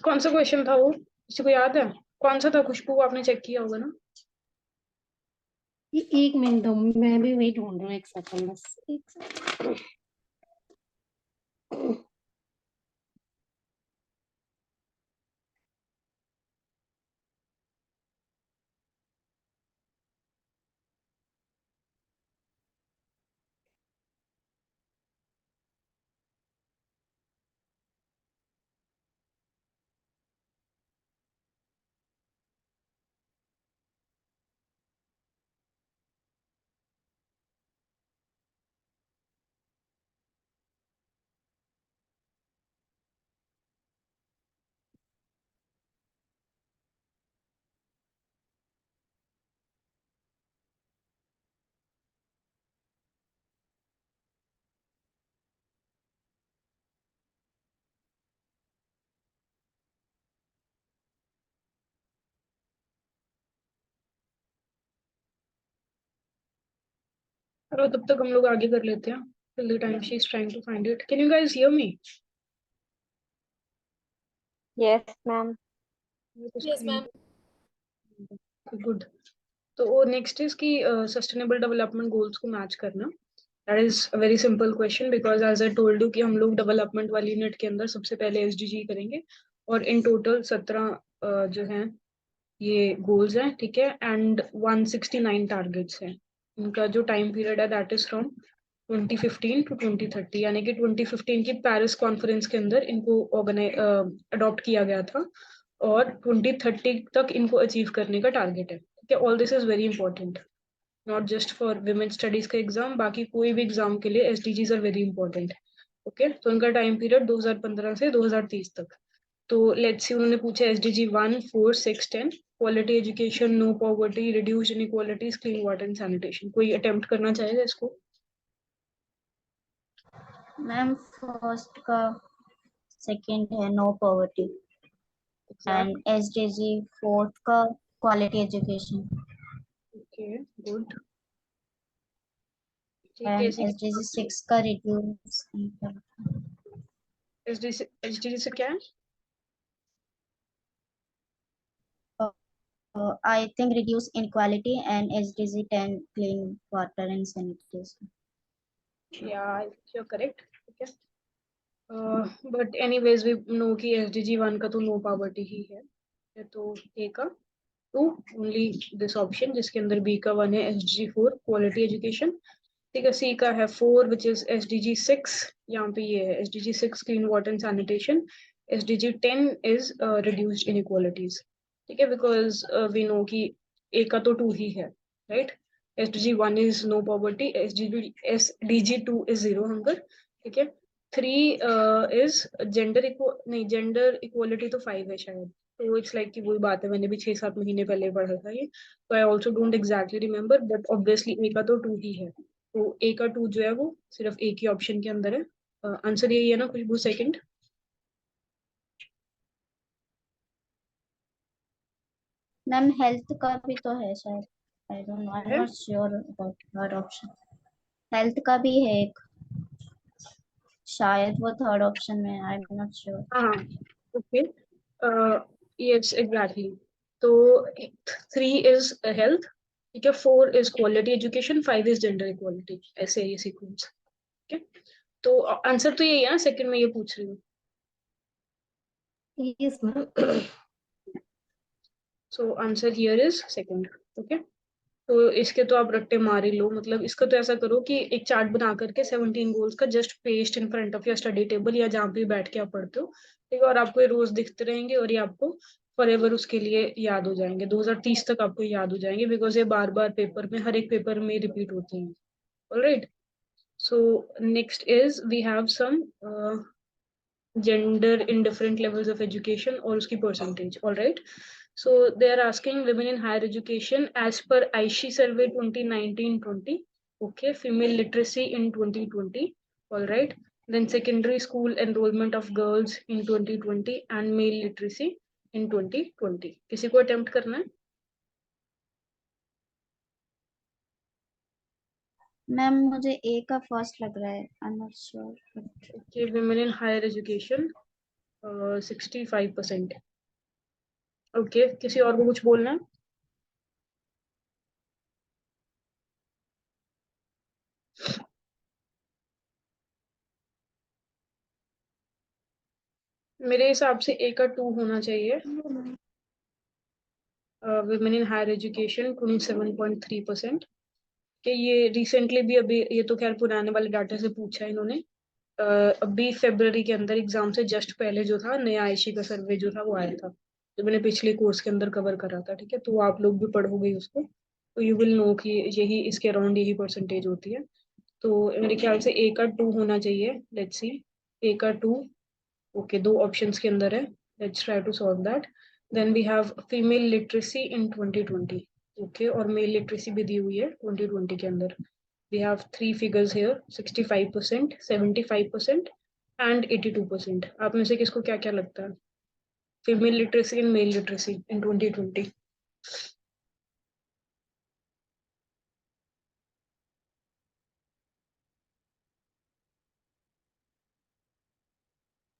कौन सा क्वेश्चन था वो, किसी को याद है? कौन सा था खुशबू, आपने चेक किया होगा ना? ये 1 मिनट दो, मैं भी वही ढूंढ रहा हूँ, एक सेकंड बस, एक सेकंड। चलो तब तक हम लोग आगे कर लेते हैं। Till the time she is trying to find it. Can you guys hear me? Yes, ma'am. Yes, ma'am. Good. तो नेक्स्ट इज कि सस्टेनेबल डेवलपमेंट गोल्स को मैच करना। That is a very simple question because as I told you कि हम लोग development वाली unit के अंदर सबसे पहले एसडीजी करेंगे। और इन टोटल 17 जो हैं ये गोल्स हैं, ठीक है, एंड 169 टारगेट्स हैं। इनका जो टाइम पीरियड है दैट इज फ्रॉम 2015 टू 2030, यानी कि 2015 की पेरिस कॉन्फ्रेंस के अंदर इनको अडॉप्ट किया गया था और 2030 तक इनको अचीव करने का टारगेट है। ठीक है, all this is very important, not just for women studies का एग्जाम, बाकी कोई भी एग्जाम के लिए SDGs are very important. Okay, तो इनका टाइम पीरियड 2015 से 2030 तक। तो लेट्स सी, उन्होंने पूछा SDG 1, 4, 6, 10, quality education, no poverty, reduce inequalities, clean water and sanitation. कोई अटेम्प्ट करना चाहेगा इसको? मैम फर्स्ट का, सेकंड है no poverty, and SDG fourth का क्वालिटी एजुकेशन, ओके, गुड। ठीक है, एंड एसडीजी 6 का रिड्यूस। एसडीजी से क्या है? I think reduce inequality, and SDG 10 clean water and sanitation. Yeah, you're correct. ठीक है, बट एनीवेज वी नो कि एसडीजी 1 का तो नो पॉवर्टी ही है। तो ए का 2 ओनली दिस ऑप्शन, जिसके अंदर बी का 1 है एसडीजी 4 क्वालिटी एजुकेशन। ठीक है, सी का है 4 विच इज एसडीजी 6, यहाँ पे ये है SDG 6 clean water and sanitation. SDG 10 is reduced inequalities. ठीक है, बिकॉज वी नो कि ए का तो 2 ही है, right. SDG 1 is no poverty, SDG 2 is zero hunger. ठीक है, 3 इज जेंडर इक्व नहीं, जेंडर इक्वालिटी तो 5 है शायद। तो इट्स लाइक कि वही बात है, मैंने भी 6-7 महीने पहले पढ़ा था ये, तो I also don't exactly remember, but obviously A का तो 2 ही है। तो ए का 2 जो है वो सिर्फ एक ही ऑप्शन के अंदर है। आंसर यही है ना खुशबू, सेकंड? मैम हेल्थ का भी तो है शायद, आई don't no, I am not sure about third option. Health का भी है एक, शायद वो थर्ड ऑप्शन में, आई एम नॉट श्योर। हाँ, ओके, यस एग्जैक्टली। तो 3 इज हेल्थ, ठीक है, 4 is quality education, 5 is gender equality, ऐसे है ये सीक्वेंस। ठीक है, तो आंसर तो यही है ना, सेकंड में ये पूछ रही हूँ। Yes ma'am. So answer here is second. Okay, तो इसके तो आप रट्टे मार ही लो, मतलब इसका तो ऐसा करो कि एक चार्ट बना करके 17 गोल्स का just paste in front of your study table या जहाँ पे बैठ के आप पढ़ते हो, ठीक है, और आपको ये रोज दिखते रहेंगे और ये आपको फॉरएवर उसके लिए याद हो जाएंगे, 2030 तक आपको याद हो जाएंगे, बिकॉज ये बार बार पेपर में, हर एक पेपर में रिपीट होते हैं। Alright, so next is we have some gender in different levels of education और उसकी percentage. All right, so they are asking women in higher education as per Aishi survey 2019-20, okay, female literacy in 2020. All right, then secondary school enrollment of girls in 2020 and male literacy in 2020. किसी को attempt करना है? Ma'am मुझे ए का first लग रहा है, आई am not sure. Okay, women in higher education, 65%। Okay, किसी और को कुछ बोलना है? मेरे हिसाब से ए का 2 होना चाहिए। Women in higher education 27.3%। कि ये रिसेंटली भी, अभी ये तो खैर पुराने वाले डाटा से पूछा है इन्होंने। अभी फेब्रवरी के अंदर एग्जाम से जस्ट पहले जो था नया आईशी का सर्वे जो था वो आया था, जो मैंने पिछले कोर्स के अंदर कवर करा था। ठीक है, तो आप लोग भी पढ़ोगे उसको, तो यू विल नो कि यही इसके अराउंड यही परसेंटेज होती है। तो मेरे ख्याल से ए का 2 होना चाहिए। लेट्स सी, ए का 2। ओके, दो ऑप्शंस के अंदर है। Let's try to solve that. Then we have female literacy in 2020। ओके, और मेल लिटरेसी भी दी हुई है 2020 के अंदर। we have three figures here: 65%, 75% and 82%। आप में से किसको क्या क्या लगता है? Female literacy and mail literacy in 2020।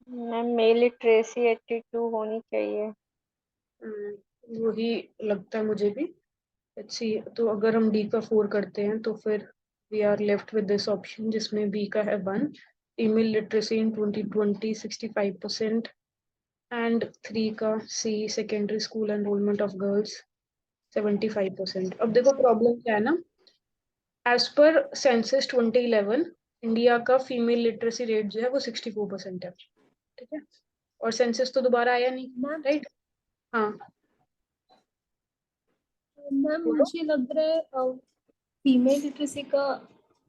Ma'am mail literacy 82 होनी चाहिए। वही लगता है मुझे भी। लेट्स सी, तो अगर हम डी का 4 करते हैं तो फिर we are left with this option जिसमें बी का है 1। Female literacy in 2020 65%। एंड 3 का C, secondary school enrolment of girls 75%। अब देखो प्रॉब्लम क्या है ना, एज पर सेंसस 2011 इंडिया का फीमेल लिटरेसी रेट जो है वो 64% है। ठीक है, और सेंसस तो दोबारा आया नहीं, मैम राइट? हाँ, मैम बोलो। मुझे लग रहा है फीमेल लिटरेसी का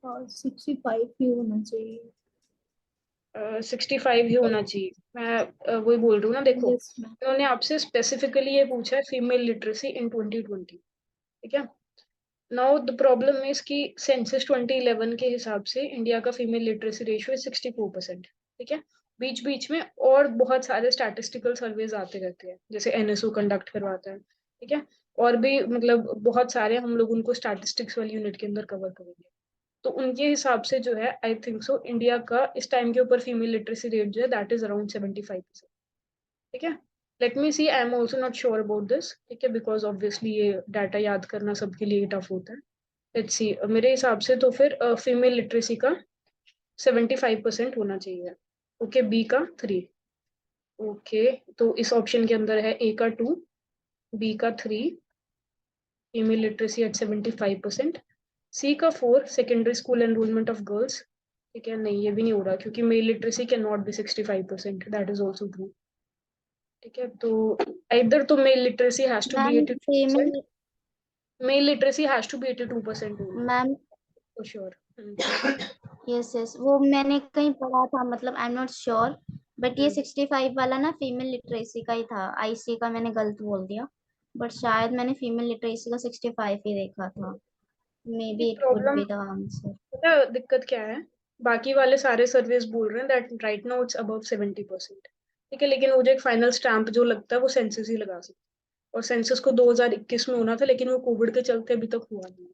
65 ही होना चाहिए। 65 ही होना चाहिए। मैं वही बोल रही हूँ ना, देखो यस मैम। उन्होंने आपसे स्पेसिफिकली ये पूछा है फीमेल लिटरेसी इन 2020। ठीक है, नाउ द प्रॉब्लम इज कि सेंसस 2011 के हिसाब से इंडिया का फीमेल लिटरेसी रेशियो है 64%। ठीक है, बीच बीच में और बहुत सारे स्टैटिस्टिकल सर्वेज आते रहते हैं, जैसे एनएसओ कंडक्ट करवाता है। ठीक है, और भी मतलब बहुत सारे, हम लोग उनको स्टैटिस्टिक्स वाली यूनिट के अंदर कवर करेंगे। तो उनके हिसाब से जो है, आई थिंक सो, इंडिया का इस टाइम के ऊपर फीमेल लिटरेसी रेट जो है दैट इज अराउंड 75%। ठीक है, let me see, I am also not sure about this. ठीक है, बिकॉज ऑब्वियसली ये डाटा याद करना सबके लिए टफ होता है। लेट्स सी, मेरे हिसाब से तो फिर फीमेल लिटरेसी का 75% होना चाहिए। ओके, बी का 3। ओके, तो इस ऑप्शन के अंदर है ए का 2, बी का 3, फीमेल लिटरेसी एट 75%, सी का 4, secondary school enrolment of girls. ठीक है, नहीं ये भी नहीं हो रहा क्योंकि male literacy can not be 65%, that is also true. ठीक है, तो इधर तो male literacy has to be ma'am 82%। Female male literacy has to be 82% ma'am for sure. Yes yes, वो मैंने कहीं पढ़ा था, मतलब I am not sure, but ये 65 वाला ना फीमेल लिटरेसी का ही था। आईसी का मैंने गलत बोल दिया, बट शायद मैंने फीमेल लिटरेसी का 65 ही देखा था। May be it could problem, be the answer. पता है दिक्कत क्या है? बाकी वाले सारे सर्वेस बोल रहे हैं that right now it's above 70%। ठीक है, लेकिन वो जो एक फाइनल स्टैंप जो लगता है वो सेंसस ही लगा सकता है, और सेंसस को 2021 में होना था, लेकिन वो कोविड के चलते अभी तक हुआ नहीं।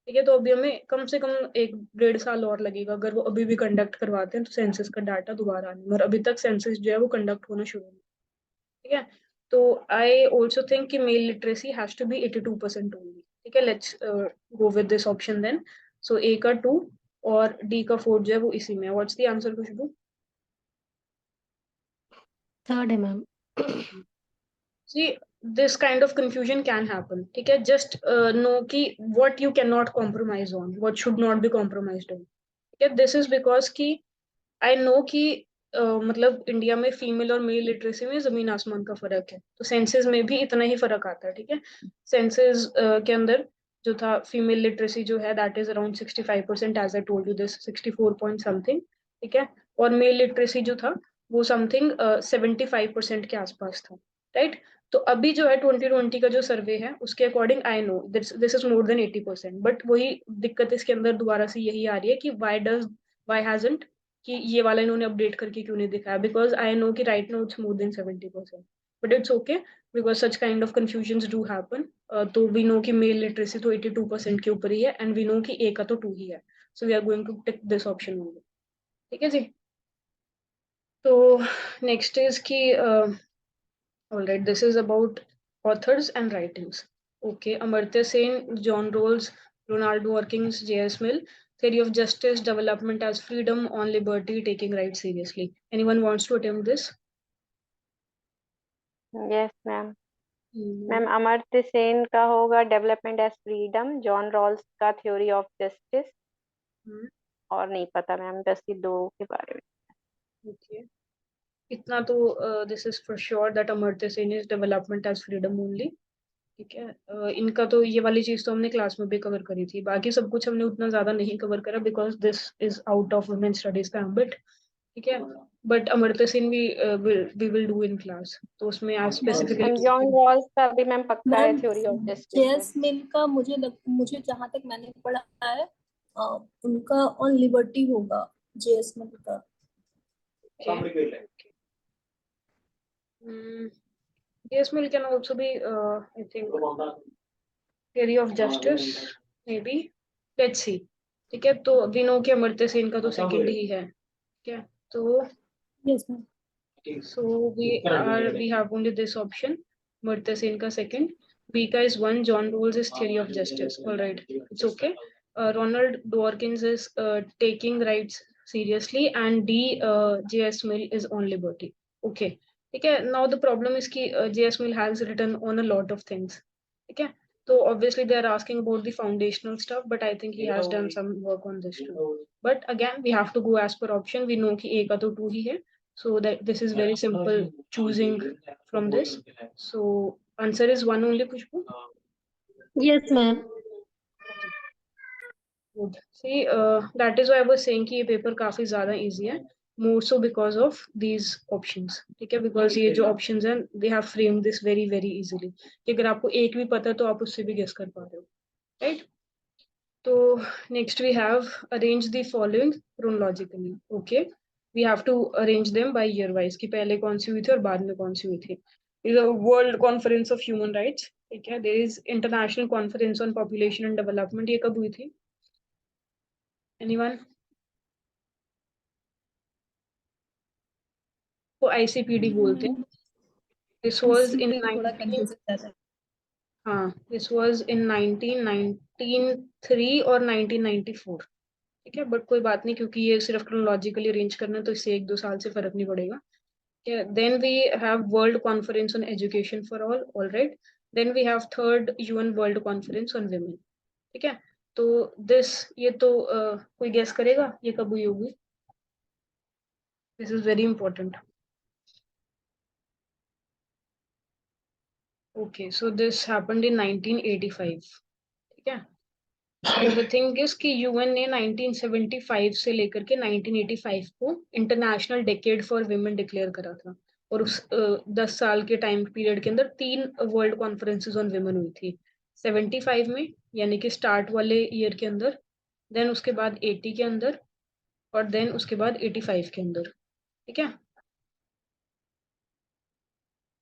ठीक है, तो अभी हमें कम से कम 1-1.5 साल और लगेगा अगर वो अभी भी कंडक्ट करवाते हैं तो सेंसस का डाटा दोबारा आने में, और अभी तक सेंसस जो है वो कंडक्ट होना शुरू नहीं। ठीक है, तो आई ऑल्सो थिंक कि male literacy has to be 82% only. ठीक है, let's go with this option then. So A का 2 और डी का 4 जो है वो इसी में। What's the answer Khushboo? Third है ma'am. See, this kind of confusion can happen. ठीक है, जस्ट नो कि what you can not compromise on, what should not be compromised on. ठीक है, दिस इज बिकॉज कि आई नो कि मतलब India में फीमेल और मेल लिटरेसी में जमीन आसमान का फर्क है, तो सेंसेस में भी इतना ही फर्क आता है। ठीक है, सेंसेस के अंदर जो था फीमेल लिटरेसी जो है that is around 65%, as I told you this 64 point something. ठीक है, और मेल लिटरेसी जो था वो समथिंग 75% के आसपास था, राइट? तो अभी जो है 2020 का जो सर्वे है उसके according I know this is more than 80%, but वही दिक्कत इसके अंदर दोबारा से यही आ रही है कि वाई हैजंट, कि ये वाला इन्होंने अपडेट करके क्यों नहीं दिखाया, बिकॉज आई नो कि right now it's more than 70%, but it's okay because such kind of confusion do happen. तो वी नो कि मेल लिटरेसी तो 82% के ऊपर ही है, एंड वी नो कि ए का तो 2 ही है। So we are going to tick this option only. ठीक है जी। तो नेक्स्ट इज कि all right, this is about authors and writings. Okay, Amartya Sen, John Rawls, Ronald Dworkin's, J.S. Mill, theory of justice, development as freedom, on liberty, taking rights seriously. Anyone wants to attempt this? Yes ma'am. Hmm. Ma'am Amartya Sen का होगा development as freedom, John Rawls का theory of justice, Hmm. और नहीं पता ma'am, बस ये दो के बारे में। Okay. इतना तो this is for sure that Amartya Sen is development as freedom only. ठीक है, इनका तो ये वाली चीज तो हमने क्लास में भी कवर करी थी, बाकी सब कुछ हमने उतना ज्यादा नहीं कवर करा because this is out of women studies का एम्बिट। ठीक है, but Amartya Sen we will do in class, तो उसमें आज मैम जॉन स्पेसिफिकली रॉल्स का भी मैम पक्का है, मैम थ्योरी ऑफ जस्टिस है। जेएस मिल का मुझे जहाँ तक मैंने पढ़ा है उनका ऑन लिबर्टी होगा जेएस मिल का। yes mill can also be I think theory of justice maybe, let's see। ठीक है, तो वी नो कि अमर्त्य सेन का तो सेकंड ही है। ठीक है, तो yes ma'am. so we have only this option, Amartya Sen ka second, B ka is one, John Rawls is theory of justice. All right, it's okay. Ronald Dworkins is taking rights seriously, and D J.S. Mill is on liberty. Okay, okay. Now the problem is कि J.S. Mill has written on a lot of things. Okay, so obviously they are asking about the foundational stuff, but I think he has done some work on this too. But again, we have to go as per option. We know कि A का तो 2 ही है, so that this is very simple choosing from this. So answer is one only, Khushbu. Yes ma'am. Good. See, that is why I was saying कि ये paper काफी ज्यादा easy है, more so because of these options. ठीक है, because ये जो options हैं they have framed this very very easily, कि अगर आपको एक भी पता है तो आप उससे भी guess कर पा रहे हो, right? तो next we have arrange the following chronologically. Okay, we have to arrange them by year wise कि पहले कौन सी हुई थी और बाद में कौन सी हुई थी। is a World Conference of Human Rights। ठीक है, there is International Conference on Population and Development, ये कब हुई थी? Anyone? को ICPD बोलते हैं। This was in इसमें थोड़ा 19 कंफ्यूजन कर रहा है। हाँ, this was in 1993 और 1994। ठीक है, बट कोई बात नहीं क्योंकि ये सिर्फ क्रोनोलॉजिकली अरेंज करना है तो इससे 1-2 साल से फर्क नहीं पड़ेगा। Yeah, then we have World Conference on Education for All, all right. Then we have third UN World Conference on Women। ठीक है, तो this ये तो कोई गेस करेगा ये कब हुई होगी? This is very important। Okay, so this happened in 1985। ठीक है, so the thing is कि UN ने 1975 से लेकर के 1985 को international decade for women declare करा था, और उस 10 साल के टाइम पीरियड के अंदर 3 वर्ल्ड कॉन्फ्रेंसेस ऑन विमेन हुई थी। 75 में यानी कि स्टार्ट वाले ईयर के अंदर, देन उसके बाद 80 के अंदर, और देन उसके बाद 85 के अंदर। ठीक है,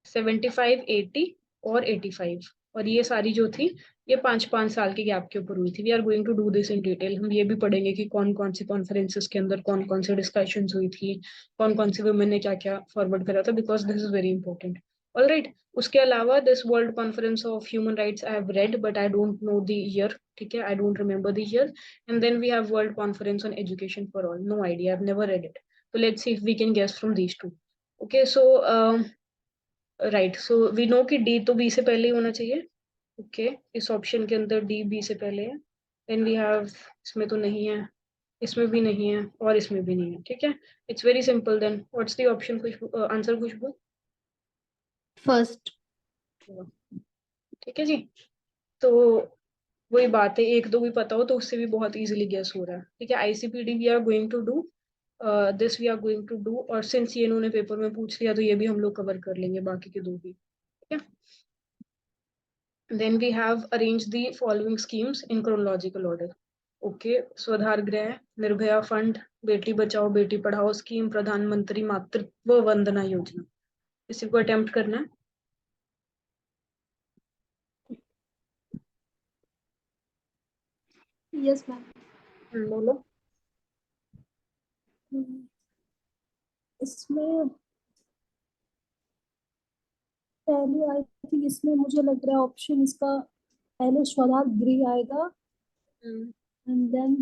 75, 80 और 85, और ये सारी जो थी ये 5-5 साल के गैप के ऊपर हुई थी। We are going to do this in detail. हम ये भी पढ़ेंगे कि कौन कौन सी कॉन्फ्रेंसेस के अंदर कौन कौन से डिस्कशंस हुई थी, कौन कौन सी वुमेन ने क्या क्या फॉरवर्ड करा था, because this is very important. All right, उसके अलावा this world conference of human rights I have read but I don't know the year. ठीक है, I don't remember the year. And then we have world conference on education for all, no idea, I have never read it. तो let's see if we can guess from these two. Okay, so right, so we know कि D तो B से पहले ही होना चाहिए। Okay, इस option के अंदर डी बी से पहले है। देन वी हैव, इसमें तो नहीं है, इसमें भी नहीं है, और इसमें भी नहीं है। ठीक है, it's very simple. Then what's the option Khushboo, answer Khushboo? First. ठीक है जी, तो वही बात है, एक दो भी पता हो तो उससे भी बहुत इजीली गेस हो रहा है। ठीक है, ICPD we are going to do this, we are going to do, और सिंस ये इन्होंने पेपर में पूछ लिया तो ये भी हम लोग कवर कर लेंगे, बाकी के दो भी। ठीक है, then we have arranged the following schemes in chronological order। Okay, Swadhar Greh, Nirbhaya fund, Beti Bachao Beti Padhao scheme, प्रधानमंत्री मातृत्व वंदना योजना। किसी को अटेम्प्ट करना है? Yes ma'am. बोलो। इसमें पहले आई थिंक, इसमें मुझे लग रहा है ऑप्शन इसका पहले स्वराज गृह आएगा, एंड देन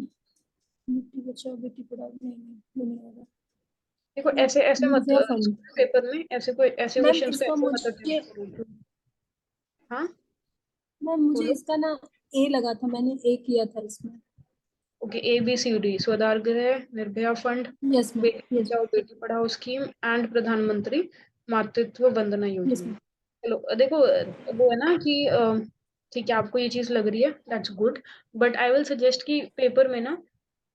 बेटी बचाओ बेटी पढ़ाओ, नहीं नहीं वो नहीं आएगा। देखो ऐसे ऐसे मत निर्भया फंड। पेपर में ऐसे कोई ऐसे मैम क्वेश्चंस को इसका ऐसे मत मुझे अटेम्प्ट करो। हाँ मैम मुझे बोलो। इसका ना ए लगा था, मैंने ए किया था इसमें। ओके, ABCD, स्वदार गृह, निर्भया फंड, यस मैम, बेटी yes Bachao Beti Padhao scheme and प्रधानमंत्री मातृत्व वंदना यस योजना। मैम। चलो देखो वो है ना कि ठीक है आपको ये चीज लग रही है, that's good, but I will suggest कि पेपर में ना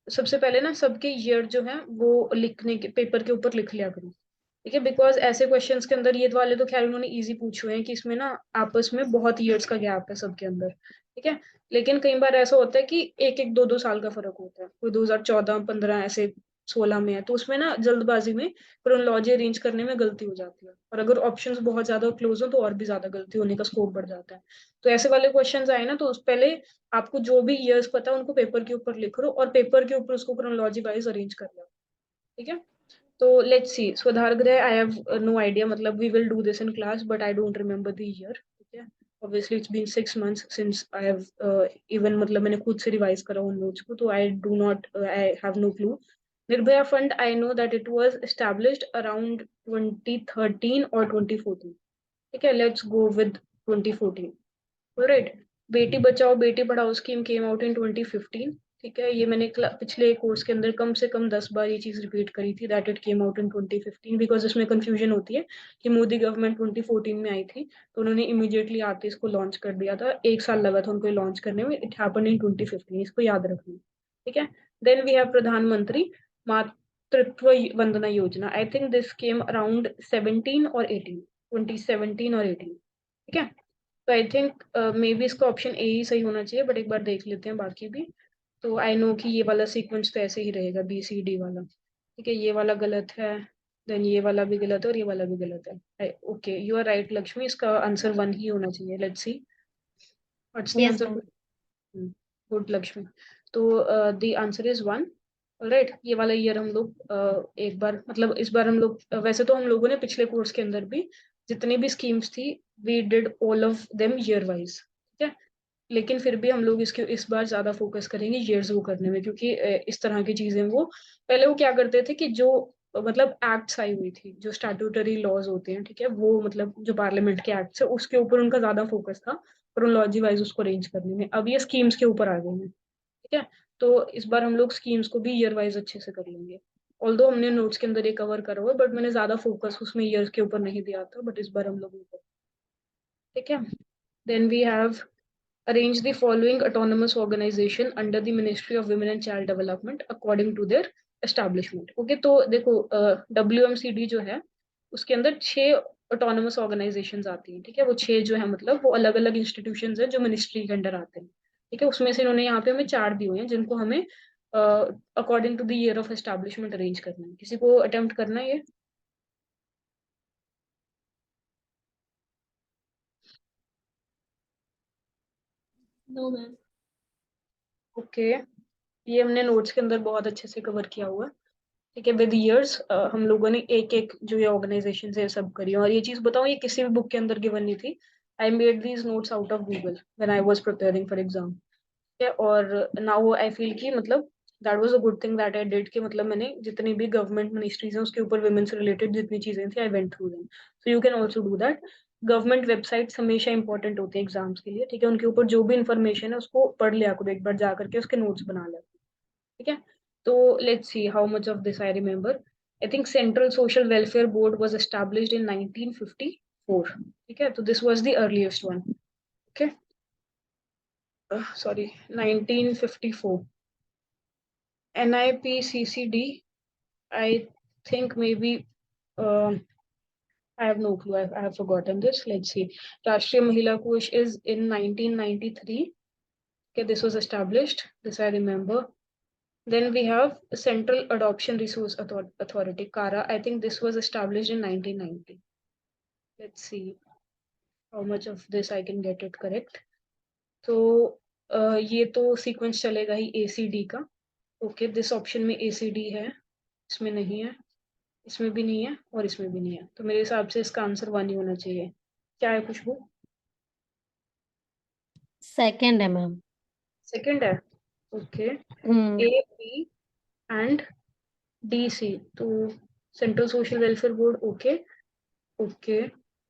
सबसे पहले ना सबके ईयर जो है वो लिखने के पेपर के ऊपर लिख लिया करो। ठीक है, बिकॉज ऐसे क्वेश्चंस के अंदर ये वाले तो खैर उन्होंने इजी पूछे हुए हैं कि इसमें ना आपस में बहुत ईयर्स का गैप है सबके अंदर। ठीक है, लेकिन कई बार ऐसा होता है कि एक एक दो दो साल का फर्क होता है, कोई 2014 15 ऐसे 16 में है, तो उसमें ना जल्दबाजी में क्रोनोलॉजी अरेंज करने में गलती हो जाती है, और अगर ऑप्शंस बहुत ज्यादा क्लोज हो तो और भी ज्यादा गलती होने का स्कोप बढ़ जाता है। तो ऐसे वाले क्वेश्चंस आए ना तो उस पहले आपको जो भी ईयर्स पता है उनको पेपर के ऊपर लिख लो और पेपर के ऊपर उसको क्रोनोलॉजी वाइज अरेंज कर लो। ठीक है, तो लेट्स सी स्वधारगृह, आई हैव नो आइडिया, मतलब we will do this in class but I don't remember the year. ठीक है, obviously it's been 6 months since I have even, मतलब मैंने खुद से रिवाइज करा उन नोट्स को, तो I do not, I have no clue. Nirbhaya fund, I know that it was established around 2013 और 2014। ठीक है, let's go with 2014। Right, Beti Bachao Beti Padhao scheme came out in 2015। ठीक है, ये मैंने पिछले कोर्स के अंदर कम से कम 10 बार ये चीज रिपीट करी थी, that it came out in 2015, because इसमें कंफ्यूजन होती है कि मोदी गवर्नमेंट 2014 में आई थी तो उन्होंने इमीडिएटली आते इसको लॉन्च कर दिया था, 1 साल लगा था उनको लॉन्च करने में, इट हैपन इन 2015, इसको याद रखना। ठीक है, देन वी हैव प्रधानमंत्री मातृत्व Vandana Yojana, I think this came around 17 और 18, 2017 और 18। ठीक है, तो आई थिंक मे बी इसका ऑप्शन ए ही सही होना चाहिए, बट एक बार देख लेते हैं बाकी भी। तो आई नो कि ये वाला सीक्वेंस तो ऐसे ही रहेगा, BCD वाला। ठीक है, ये वाला गलत है, देन ये वाला भी गलत है और ये वाला भी गलत है। Okay, you are right Lakshmi, इसका आंसर 1 ही होना चाहिए। Let's see what's the yes answer. Ma'am. Good Lakshmi, तो द आंसर इज 1। राइट, ये वाला ईयर हम लोग एक बार, मतलब इस बार हम लोग वैसे तो हम लोगों ने पिछले कोर्स के अंदर भी जितनी भी स्कीम्स थी we did all of them year wise. ठीक है, लेकिन फिर भी हम लोग इसके इस बार ज्यादा फोकस करेंगे ईयर्स वो करने में, क्योंकि इस तरह की चीजें वो पहले वो क्या करते थे कि जो मतलब एक्ट्स आई हुई थी, जो स्टैट्यूटरी लॉज होते हैं, ठीक है, वो मतलब जो पार्लियामेंट के एक्ट्स है उसके ऊपर उनका ज्यादा फोकस था क्रोनोलॉजी वाइज उसको अरेंज करने में। अब ये स्कीम्स के ऊपर आ गए हैं। ठीक है, तो इस बार हम लोग स्कीम्स को भी ईयर वाइज अच्छे से कर लेंगे, ऑल्दो हमने नोट्स के अंदर ये कवर करा हुआ है बट मैंने ज्यादा फोकस उसमें ईयर्स के ऊपर नहीं दिया था, बट इस बार हम लोग ठीक है, then we have arrange the following autonomous organization under the Ministry of Women and Child Development according to their establishment। Okay, तो देखो WMCD जो है उसके अंदर 6 autonomous organizations आती हैं। ठीक है, वो 6 जो है मतलब वो अलग अलग institutions हैं जो मिनिस्ट्री के अंडर आते हैं। ठीक है, उसमें से इन्होंने यहाँ पे हमें 4 दिए हुए हैं जिनको हमें according to the year of establishment arrange करना है। किसी को अटेम्प्ट करना है ये? No ma'am. ओके, ये हमने नोट्स के अंदर बहुत अच्छे से कवर किया हुआ है। ठीक है, विद ईयर्स हम लोगों ने एक एक जो ये ऑर्गेनाइजेशन है सब करी है। और ये चीज बताऊं, ये किसी भी बुक के अंदर गिवन नहीं थी, I made these notes out of Google when I was preparing for exam. ठीक है, और नाउ आई फील कि मतलब that was a good thing that I did, कि मतलब मैंने जितनी भी गवर्नमेंट मिनिस्ट्रीज हैं उसके ऊपर वुमेन से रिलेटेड जितनी चीजें थी I went through them, so you can also do that. Government websites हमेशा इंपॉर्टेंट होती है एग्जाम्स के लिए। ठीक है, उनके ऊपर जो भी इंफॉर्मेशन है उसको पढ़ लिया करो एक बार जा करके, उसके नोट्स बना लिया। ठीक है, तो let's see how much of this I remember. I think central social welfare board was established in 1954। ठीक है, तो this was the earliest one. Okay, sorry, 1954। NIPCCD, I think maybe I have no clue, I have forgotten this. Let's see, Rashtriya Mahila Kosh is in 1993। Okay, this was established, this I remember. Then we have Central Adoption Resource Authority, CARA. I think this was established in 1990. Let's see how much of this I can get it correct. तो ये तो sequence चलेगा ही ACD का। Okay, this option में ACD है, इसमें नहीं है। इसमें भी नहीं है और इसमें भी नहीं है, तो मेरे हिसाब से इसका आंसर 1 ही होना चाहिए। क्या है खुशबू? सेकंड है मैम। सेकंड है, okay. Hmm. A, B and D, C, तो central social welfare board, okay okay.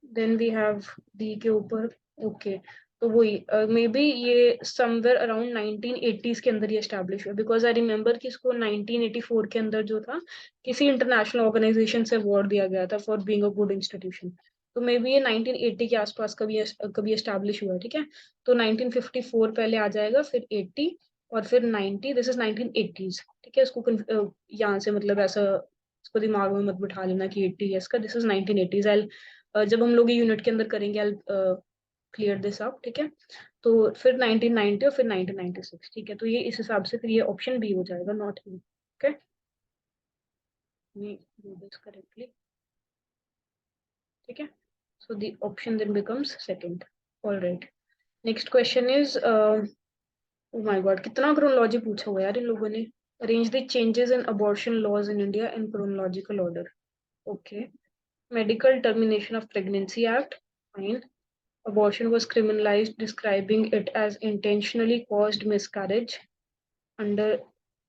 Then we have D के ऊपर, ओके। तो वही मे बी ये समवेयर अराउंड 1980s के अंदर ये एस्टैब्लिश हुआ, बिकॉज आई रिमेम्बर कि इसको 1984 के अंदर जो था किसी इंटरनेशनल ऑर्गेनाइजेशन से अवार्ड दिया गया था for being a good institution. तो मे बी ये 1980 के आसपास कभी एस्टैब्लिश हुआ है, ठीक है। तो 1954 पहले आ जाएगा, फिर 80 और फिर 90, दिस इज 1980s, ठीक है। इसको यहाँ से मतलब ऐसा इसको दिमाग में मत बिठा लेना कि 80 है इसका, दिस इज 1980s। जब हम लोग ये यूनिट के अंदर करेंगे आई क्लियर दिस अप, ठीक है। तो फिर 1990 और फिर 1996, ठीक है। तो ये इस हिसाब से फिर ये ऑप्शन बी हो जाएगा, not E, okay. we do this correctly, ठीक है। so the option then becomes second, all right। next question is oh my god, कितना chronology पूछा हुआ यार इन लोगों ने। arrange the changes in abortion laws in India in chronological order, okay। medical termination of pregnancy act, fine। abortion was criminalized, describing it as intentionally caused miscarriage under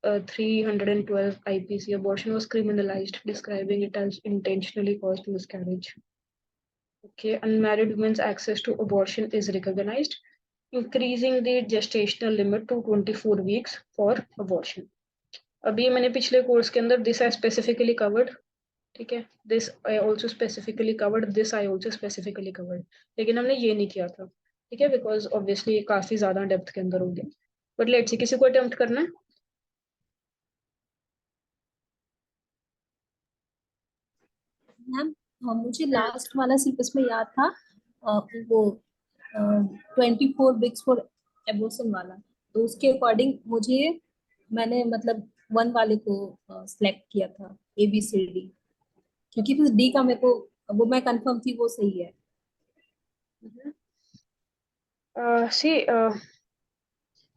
312 IPC. Abortion was criminalized, describing it as intentionally caused miscarriage. Okay, unmarried women's access to abortion is recognized, increasing the gestational limit to 24 weeks for abortion. अभी मैंने पिछले course के अंदर this I specifically covered, ठीक है। This I also specifically covered, this I also specifically covered, लेकिन हमने ये नहीं किया था, ठीक है, बिकॉज ऑब्वियसली काफी ज्यादा डेप्थ के अंदर हो गया। बट लेट्स सी, किसी को अटेम्प्ट करना है? मैम मुझे लास्ट वाला सिर्फ इसमें याद था, वो 24 वीक्स फॉर एबॉर्शन वाला, तो उसके अकॉर्डिंग मुझे मैंने मतलब 1 वाले को सिलेक्ट किया था, ABCD, क्योंकि फिर डी का मेरे को वो मैं कंफर्म थी वो सही है। सी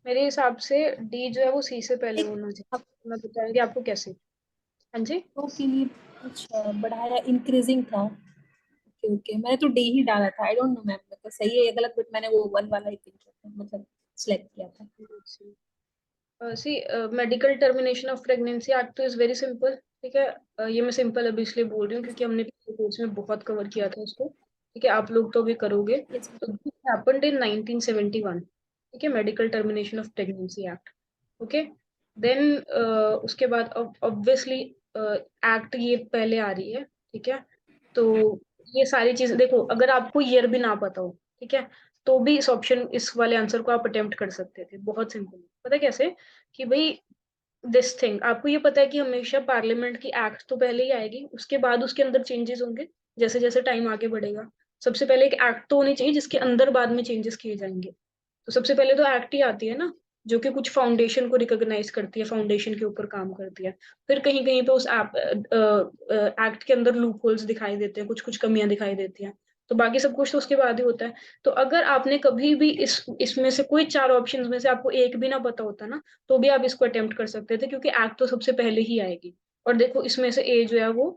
मेरे हिसाब से डी जो है वो सी से पहले होना चाहिए, मैं बताऊंगी आपको कैसे। हाँ जी, तो के लिए अच्छा बढ़ाया इंक्रीजिंग था, ओके ओके, मैंने तो डी ही डाला था, आई डोंट नो मैम मतलब सही है या गलत, बट मैंने वो 1 वाला ही पिक किया था, मतलब सिलेक्ट किया था। C medical termination of pregnancy act तो इज वेरी सिंपल, ठीक है। ये मैं सिंपल अभी इसलिए बोल रही हूँ क्योंकि हमने पिछले कोर्स में बहुत कवर किया था इसको, ठीक है। आप लोग तो भी करोगे। Yes, तो दिस हैपेंड इन 1971, ठीक है, medical termination of pregnancy act, okay. Then उसके बाद ऑब्वियसली एक्ट ये पहले आ रही है, ठीक है। तो ये सारी चीजें देखो, अगर आपको ईयर भी ना पता हो, ठीक है, तो भी इस वाले आंसर को आप अटेम्प्ट कर सकते थे, बहुत सिंपल। पता है कैसे? कि भाई दिस थिंग आपको ये पता है कि हमेशा पार्लियामेंट की एक्ट तो पहले ही आएगी, उसके बाद उसके अंदर चेंजेस होंगे जैसे जैसे टाइम आगे बढ़ेगा। सबसे पहले एक एक्ट तो होनी चाहिए जिसके अंदर बाद में चेंजेस किए जाएंगे। तो सबसे पहले तो एक्ट ही आती है ना, जो कि कुछ फाउंडेशन को रिकॉग्नाइज करती है, फाउंडेशन के ऊपर काम करती है। फिर कहीं कहीं पे उस एक्ट के अंदर लूप होल्स दिखाई देते हैं, कुछ कुछ कमियां दिखाई देती हैं। तो बाकी सब कुछ तो उसके बाद ही होता है। तो अगर आपने कभी भी इसमें से कोई 4 ऑप्शंस में से आपको एक भी ना पता होता ना, तो भी आप इसको अटेम्प्ट कर सकते थे, क्योंकि एक्ट तो सबसे पहले ही आएगी। और देखो इसमें से ए जो है वो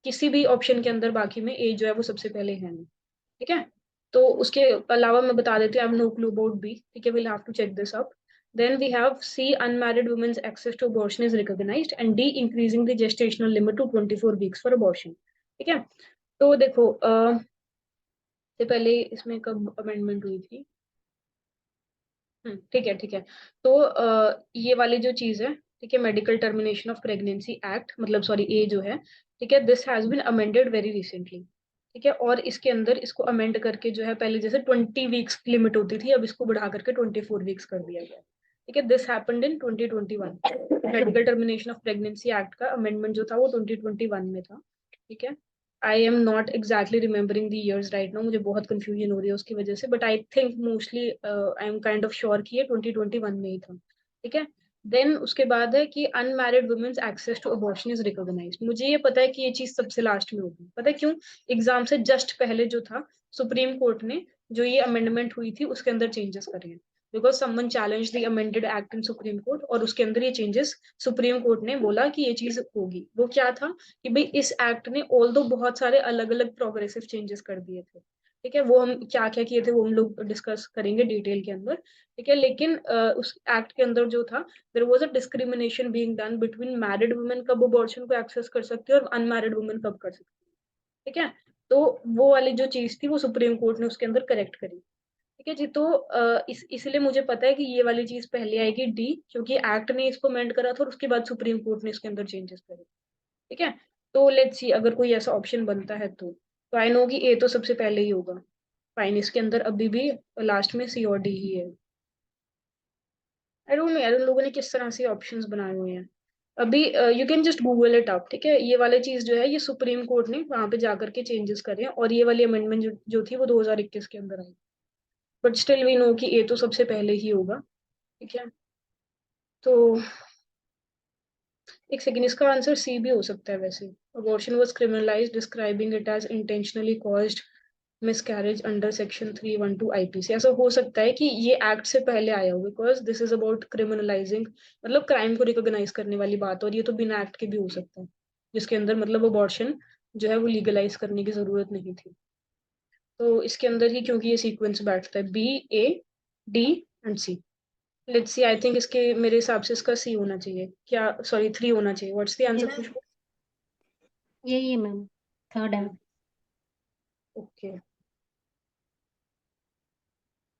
किसी भी ऑप्शन के अंदर बाकी में ए जो है वो सबसे पहले है नहीं, ठीक है। तो उसके अलावा मैं बता देती हूँ, I have no clue about B, ठीक है, we'll have to check this up। Then we have C, unmarried women's access to abortion is recognized, and D, increasing the gestational limit to 24 weeks for abortion, ठीक है। तो देखो से पहले इसमें कब अमेंडमेंट हुई थी? ठीक है ठीक है। तो ये वाली जो चीज है, ठीक है, medical termination of pregnancy act, मतलब सॉरी ए जो है, ठीक है, this has been amended very recently, ठीक है। और इसके अंदर इसको अमेंड करके जो है, पहले जैसे 20 वीक्स लिमिट होती थी, अब इसको बढ़ा करके 24 वीक्स कर दिया गया, ठीक है। This happened in 2021। Medical termination of pregnancy act का अमेंडमेंट जो था वो 2021 में था, ठीक है। आई am not exactly remembering the years right now, मुझे बहुत कंफ्यूजन हो रही है उसकी वजह से, but I think mostly I am kind of sure कि ये 2021 में ही था, ठीक है। देन उसके बाद है कि unmarried women's access to abortion is recognised. मुझे ये पता है कि ये चीज सबसे लास्ट में होगी, पता है क्यों? एग्जाम से जस्ट पहले जो था, सुप्रीम कोर्ट ने जो ये अमेंडमेंट हुई थी उसके अंदर चेंजेस करे हैं, because someone challenge the amended act in supreme court, और उसके अंदर ये चेंजेस सुप्रीम कोर्ट ने बोला कि ये चीज होगी। वो क्या था कि भाई इस एक्ट ने ऑल दो बहुत सारे अलग अलग प्रोग्रेसिव चेंजेस कर दिए थे, ठीक है, वो हम क्या क्या किए थे वो हम लोग डिस्कस करेंगे डिटेल के अंदर, ठीक है। लेकिन उस एक्ट के अंदर जो था, there was a discrimination being done between married women कब अबॉर्शन को एक्सेस कर सकती है और अनमैरिड वुमेन कब कर सकती है, ठीक है। तो वो वाली जो चीज थी वो सुप्रीम कोर्ट ने उसके अंदर करेक्ट करी, ठीक है जी। तो इसलिए मुझे पता है कि ये वाली चीज पहले आएगी डी, क्योंकि एक्ट ने इसको अमेंड करा था और उसके बाद सुप्रीम कोर्ट ने इसके अंदर चेंजेस करे, ठीक है। तो लेट्स सी अगर कोई ऐसा ऑप्शन बनता है तो आई नो कि ए तो सबसे पहले ही होगा। फाइन, इसके अंदर अभी भी लास्ट में सी और डी ही है। आई डोंट नो यार उन लोगों ने किस तरह से ऑप्शंस बनाए हुए हैं। अभी you can just Google it up, ठीक है। ये वाली चीज जो है ये सुप्रीम कोर्ट ने वहां पे जाकर के चेंजेस करे हैं, और ये वाली अमेंडमेंट जो थी वो 2021 के अंदर आई। बट स्टिल वी नो कि ए तो सबसे पहले ही होगा, ठीक है। तो एक सेकंड, इसका आंसर सी भी हो सकता है वैसे। Abortion was criminalised describing it as intentionally caused miscarriage under section 312 IPC. ऐसा हो सकता है कि ये एक्ट से पहले आया हो, बिकॉज दिस इज अबाउट क्रिमिनलाइजिंग, मतलब क्राइम को रिकॉग्नाइज करने वाली बात, और ये तो बिना एक्ट के भी हो सकता है जिसके अंदर मतलब अबॉर्शन जो है वो लीगलाइज करने की जरूरत नहीं थी। तो इसके अंदर ही क्योंकि ये सीक्वेंस बैठता है B, A, D and C. Let's see, I think इसके मेरे हिसाब से इसका सी होना चाहिए, क्या सॉरी 3 होना चाहिए। व्हाट्स द आंसर खुशबू? यही है मैम, थर्ड है। Okay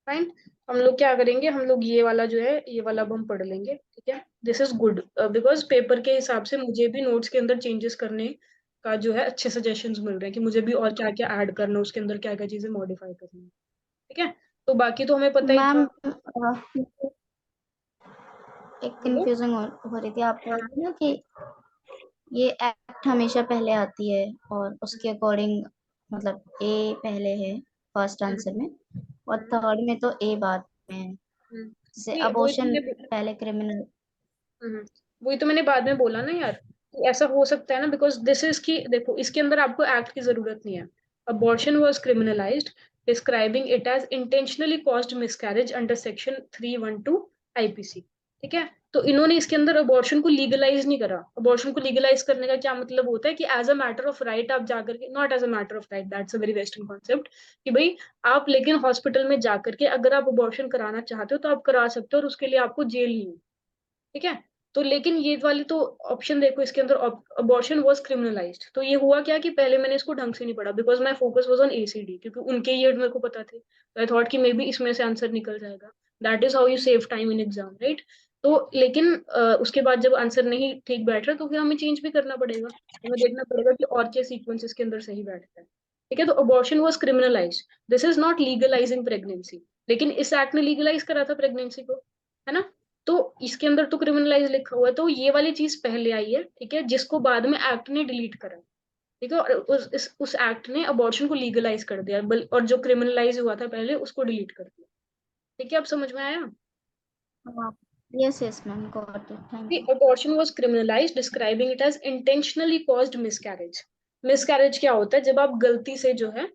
fine. हम लोग क्या करेंगे, हम लोग ये वाला जो है ये वाला अब हम पढ़ लेंगे, ठीक है। This is good, because paper के हिसाब से मुझे भी नोट्स के अंदर चेंजेस करने का जो है अच्छे सजेशंस मिल रहे हैं कि मुझे भी और क्या क्या ऐड करना है, उसके अंदर क्या क्या चीजें मॉडिफाई करनी है, ठीक है। तो बाकी तो हमें पता ही था। मैम एक बोलो। कंफ्यूजिंग हो रही थी, आप बोल रहे ना कि ये एक्ट हमेशा पहले आती है और उसके अकॉर्डिंग मतलब ए पहले है फर्स्ट आंसर में, और थर्ड में तो ए बाद में है, जैसे नहीं वही तो अबॉर्शन मैंने पहले क्रिमिनल। हम्म, वही तो मैंने बाद में बोला ना यार कि ऐसा हो सकता है ना, बिकॉज दिस इज की देखो इसके अंदर आपको एक्ट की जरूरत नहीं है। Abortion was criminalised describing it as intentionally caused miscarriage under section 312 IPC, ठीक है। तो इन्होंने इसके अंदर अबॉर्शन को लीगलाइज नहीं करा। अबॉर्शन को लीगलाइज करने का क्या मतलब होता है कि as a matter of right आप जाकर के, not as a matter of right, that's a very western concept, कि भाई आप लेकिन हॉस्पिटल में जाकर के अगर आप अबॉर्शन कराना चाहते हो तो आप करा सकते हो, और उसके लिए आपको जेल नहीं है, ठीक है। तो लेकिन ये वाली तो ऑप्शन देखो, इसके अंदर अबॉर्शन वाज क्रिमिनलाइज्ड, तो ये हुआ क्या कि पहले मैंने इसको ढंग से नहीं पढ़ा, because my focus was on ACD, क्योंकि उनके ईयर मेरे को पता थे, तो आई थॉट कि मे बी इसमें से आंसर निकल जाएगा। That is how you save time in exam, right. तो लेकिन उसके बाद जब आंसर नहीं ठीक बैठ रहा तो फिर हमें चेंज भी करना पड़ेगा, हमें देखना पड़ेगा कि और क्या सीक्वेंस इसके अंदर सही बैठता है, ठीक है। तो abortion was criminalised, this is not legalising pregnancy, लेकिन इस एक्ट ने लीगलाइज करा था प्रेगनेंसी को, है ना। तो इसके अंदर तो क्रिमिनलाइज लिखा हुआ है, तो ये वाली चीज पहले आई है, ठीक है, जिसको बाद में एक्ट ने डिलीट करा, ठीक है। और उस एक्ट ने अबॉर्शन को लीगलाइज कर दिया, और जो क्रिमिनलाइज हुआ था पहले उसको डिलीट कर दिया, ठीक है। अब समझ में आया? Yes yes ma'am, got it, thank The you. abortion was criminalized, describing it as intentionally caused miscarriage. Miscarriage क्या होता है? जब आप गलती से जो है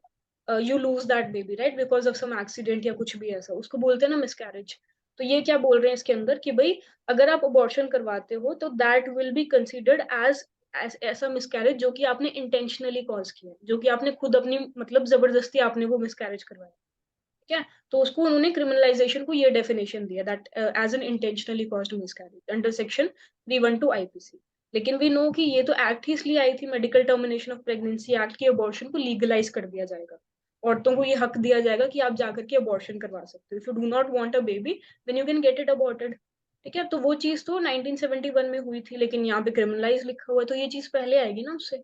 you lose that baby, right, because of some accident या कुछ भी ऐसा, उसको बोलते हैं ना मिसकैरेज। तो ये क्या बोल रहे हैं इसके अंदर कि भाई अगर आप अबॉर्शन करवाते हो तो that will be considered as ऐसा मिसकैरेज जो कि आपने इंटेंशनली कॉज किया, जो कि आपने खुद अपनी मतलब जबरदस्ती आपने वो मिसकैरेज करवाया, ठीक है। तो उसको उन्होंने क्रिमिनलाइजेशन को ये डेफिनेशन दिया that as an intentionally caused miscarriage under section 312 IPC. लेकिन वी नो कि ये तो एक्ट ही इसलिए आई थी, medical termination of pregnancy act, की अबॉर्शन को लीगलाइज कर दिया जाएगा, औरतों को ये हक दिया जाएगा कि आप जाकर के अबॉर्शन करवा सकते हो। If you do not want a baby then you can get it aborted, ठीक है। तो वो चीज तो 1971 में हुई थी, लेकिन यहाँ पे क्रिमिनलाइज लिखा हुआ है, तो ये चीज पहले आएगी ना उससे।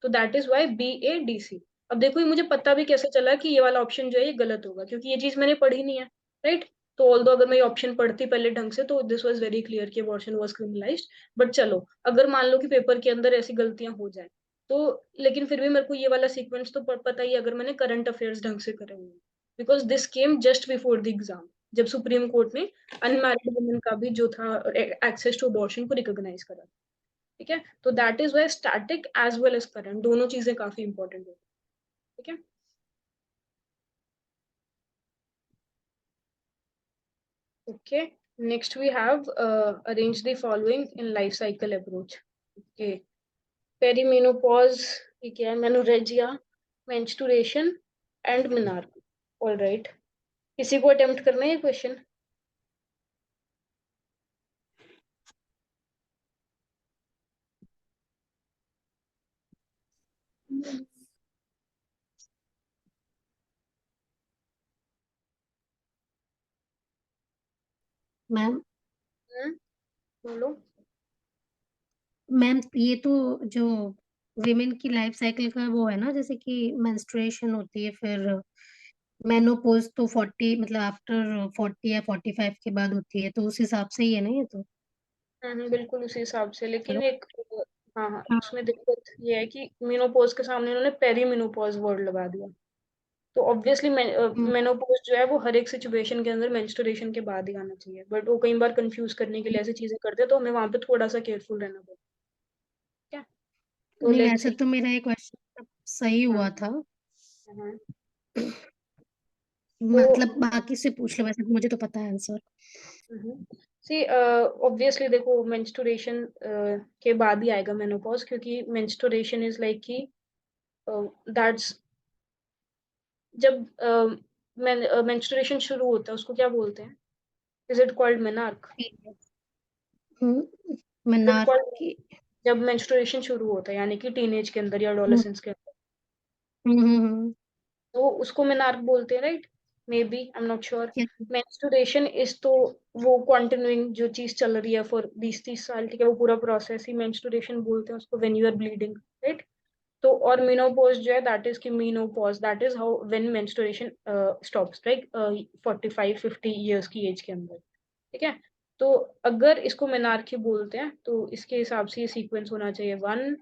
तो दैट इज वाई BADC। अब देखो ये मुझे पता भी कैसे चला कि ये वाला ऑप्शन जो है ये गलत होगा, क्योंकि ये चीज मैंने पढ़ी नहीं है, राइट। तो ऑल्दो अगर मैं ये ऑप्शन पढ़ती पहले ढंग से तो दिस वाज वेरी क्लियर कि अबॉर्शन वाज क्रिमिनलाइज्ड। बट चलो अगर मान लो कि पेपर के अंदर ऐसी गलतियां हो जाए तो, लेकिन फिर भी मेरे को ये वाला सीक्वेंस तो पता ही अगर मैंने करंट अफेयर्स ढंग से करे हुए, because this came just before the exam, जब सुप्रीम कोर्ट ने अनमैरिड वुमेन का भी जो था एक्सेस टू अबॉर्शन को रिकॉग्नाइज करा, ठीक है। तो that is why static as well as current दोनों चीजें काफी इंपॉर्टेंट है, ठीक है। Okay, next we have arrange the following in life cycle approach. Okay, perimenopause, ये क्या है? Menorrhagia, menstruation and menarche. All right, किसी को attempt करना है ये question? मैम बोलो। मैम ये तो जो विमेन की लाइफ साइकिल का वो है ना, जैसे कि मेंस्ट्रुएशन होती है, फिर मेनोपॉज तो 40 मतलब आफ्टर 40 या 45 के बाद होती है, तो उस हिसाब से ही है ना ये तो। बिल्कुल उसी हिसाब से, लेकिन हेलो। एक हाँ हाँ, हाँ। उसमें दिक्कत ये है कि मेनोपॉज के सामने उन्होंने पेरीमेनोपॉज वर्ड लगा दिया। तो ऑब्वियसली हम्म, मेनोपॉज जो है वो हर एक सिचुएशन के अंदर मेंस्ट्रुएशन के बाद ही आना चाहिए, बट वो कई बार कंफ्यूज करने के लिए ऐसी चीजें करते हैं, तो हमें वहां पे थोड़ा सा केयरफुल रहना पड़ता है। तो नहीं लेट्स वैसे सी। तो मेरा ये क्वेश्चन सही हाँ हुआ था। हाँ। मतलब तो बाकी से पूछ लो, वैसे तो मुझे तो पता है आंसर। सी ऑब्वियसली देखो मेंस्ट्रुएशन के बाद ही आएगा मेनोपॉज, क्योंकि मेंस्ट्रुएशन इज लाइक कि दैट्स जब मेंस्ट्रुएशन शुरू होता है उसको क्या बोलते हैं? Is it called menarche? Is it Mannar called की। जब मेंस्ट्रुएशन शुरू होता है, यानी कि टीनेज के अंदर या हम्म, एडोलेसेंस के अंदर, हम्म, हम्म, तो उसको मेनार्क बोलते हैं, right? May be, I am not sure. yes, menstruation is तो वो कंटिन्यूइंग जो चीज चल रही है फॉर 20-30 साल, ठीक है, वो पूरा प्रोसेस ही मेंस्ट्रुएशन बोलते हैं उसको, when you are bleeding, right? तो और मेनोपॉज जो है दैट इज कि menopause that is how when menstruation stops, right? 45-50 years की एज के अंदर, ठीक है। तो अगर इसको मेनार्की बोलते हैं तो इसके हिसाब से ये सीक्वेंस होना चाहिए 1,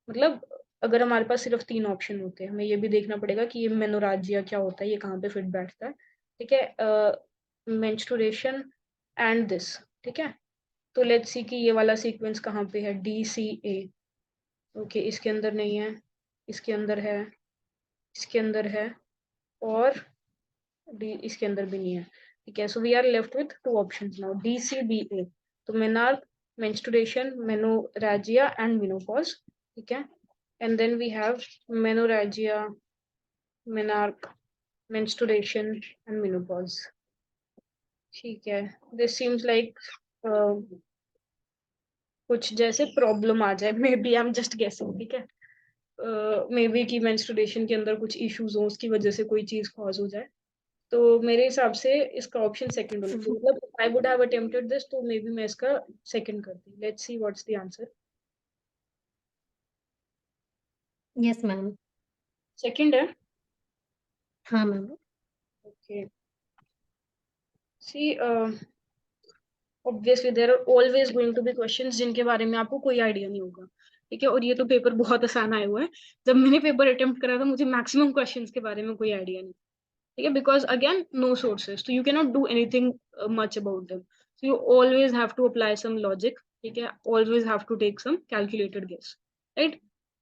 मतलब अगर हमारे पास सिर्फ 3 ऑप्शन होते हैं, हमें ये भी देखना पड़ेगा कि ये मेनोराजिया क्या होता है, ये कहाँ पे फिट बैठता है, ठीक है। मेंस्ट्रुएशन एंड दिस, ठीक है। तो लेट्स सी कि ये वाला सीक्वेंस कहाँ पे है, DCA। ओके, इसके अंदर नहीं है, इसके अंदर है, इसके अंदर है, और डी इसके अंदर भी नहीं है, ठीक है। So we are left with 2 options now, DCBA। तो menarche, menstruation, menorrhagia and menopause, ठीक है। And then we have menorrhagia, menarche, menstruation and menopause, ठीक है। दिस सीम्स लाइक कुछ जैसे प्रॉब्लम आ जाए, maybe I am just guessing, ठीक है। मे बी कि मेंस्ट्रुएशन के अंदर कुछ इश्यूज हो, उसकी वजह से कोई चीज कॉज हो जाए। तो मेरे हिसाब से इसका ऑप्शन सेकंड होना चाहिए, मतलब I would have attempted this, तो मे बी मैं इसका सेकंड करती। Let's see what's the answer. Yes ma'am. Second है? हाँ ma'am. Okay, see obviously there are always going to be questions जिनके बारे में आपको कोई आइडिया नहीं होगा, ठीक है। और ये तो पेपर बहुत आसान आया हुआ है। जब मैंने पेपर अटेम्प्ट करा था मुझे मैक्सिमम क्वेश्चंस के बारे में कोई आइडिया नहीं, ठीक है, बिकॉज अगेन नो सोर्सेज, तो you can not do anything much about them, so you always have to apply some logic, ठीक है, always have to take some calculated guess, right?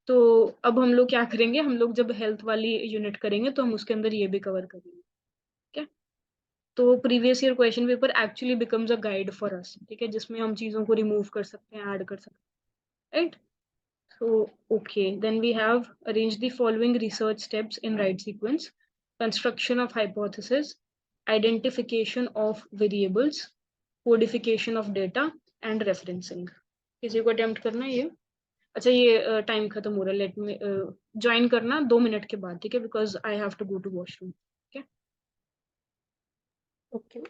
तो अब हम लोग क्या करेंगे, हम लोग जब हेल्थ वाली यूनिट करेंगे तो हम उसके अंदर ये भी कवर करेंगे, ठीक है। तो previous year question paper actually becomes a guide for us, ठीक है, जिसमें हम चीजों को रिमूव कर सकते हैं, ऐड कर सकते हैं, right? So, okay, then we have arranged the following research steps in right sequence: construction of hypothesis, identification of variables, codification of data, and referencing. किसी को अटेम्प्ट करना है ये? अच्छा, ये टाइम खत्म हो रहा है, लेट मी ज्वाइन करना 2 मिनट के बाद, ठीक है, because I have to go to washroom. Okay.